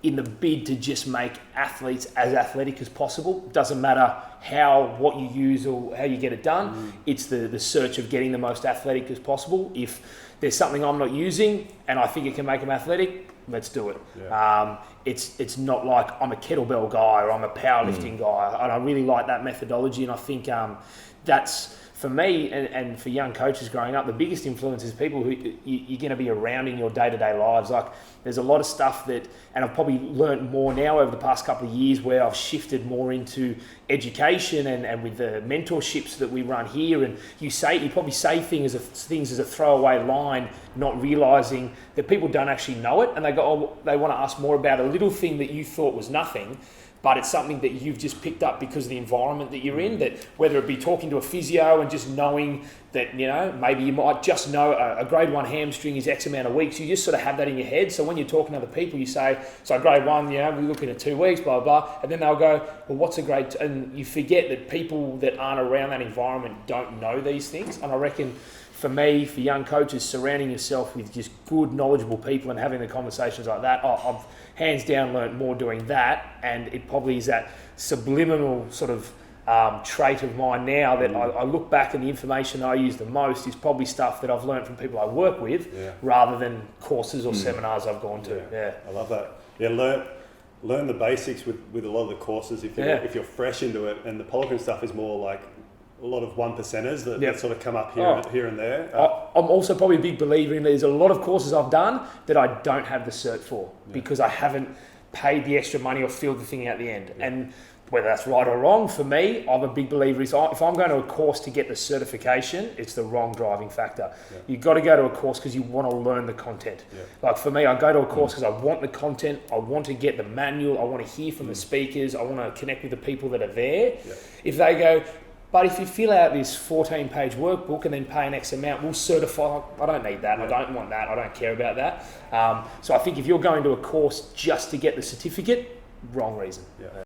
In the bid to just make athletes as athletic as possible. Doesn't matter what you use or how you get it done. It's the search of getting the most athletic as possible. If there's something I'm not using and I think it can make them athletic, let's do it. Yeah. It's not like I'm a kettlebell guy or I'm a powerlifting guy. And I really like that methodology, and I think that's, for me and for young coaches growing up, the biggest influence is people who you're going to be around in your day-to-day lives. Like, there's a lot of stuff that, and I've probably learned more now over the past couple of years, where I've shifted more into education and with the mentorships that we run here. And you probably say things as a throwaway line, not realizing that people don't actually know it, and they go, they want to ask more about a little thing that you thought was nothing, but it's something that you've just picked up because of the environment that you're in, that whether it be talking to a physio and just knowing that, maybe you might just know a grade 1 hamstring is X amount of weeks. You just sort of have that in your head. So when you're talking to other people, you say, so grade 1, we're looking at 2 weeks, blah, blah, blah. And then they'll go, well, what's a grade 2? And you forget that people that aren't around that environment don't know these things. And I reckon, for me, for young coaches, surrounding yourself with just good, knowledgeable people and having the conversations like that, I've hands down learned more doing that, and it probably is that subliminal sort of trait of mine now that I look back, and the information I use the most is probably stuff that I've learned from people I work with, rather than courses or seminars I've gone to. Yeah, I love that. Yeah, learn the basics with a lot of the courses if you're fresh into it, and the Poliquin stuff is more like a lot of 1%ers that sort of come up here and there. I'm also probably a big believer in there's a lot of courses I've done that I don't have the cert for because I haven't paid the extra money or filled the thing out the end. And whether that's right or wrong, for me, I'm a big believer is if I'm going to a course to get the certification, it's the wrong driving factor. Yeah. You've got to go to a course because you want to learn the content. Yeah. Like for me, I go to a course because I want the content, I want to get the manual, I want to hear from the speakers, I want to connect with the people that are there. Yeah. If they go, but if you fill out this 14-page workbook and then pay an X amount, we'll certify. I don't need that. Yeah. I don't want that. I don't care about that. So I think if you're going to a course just to get the certificate, wrong reason. Yeah.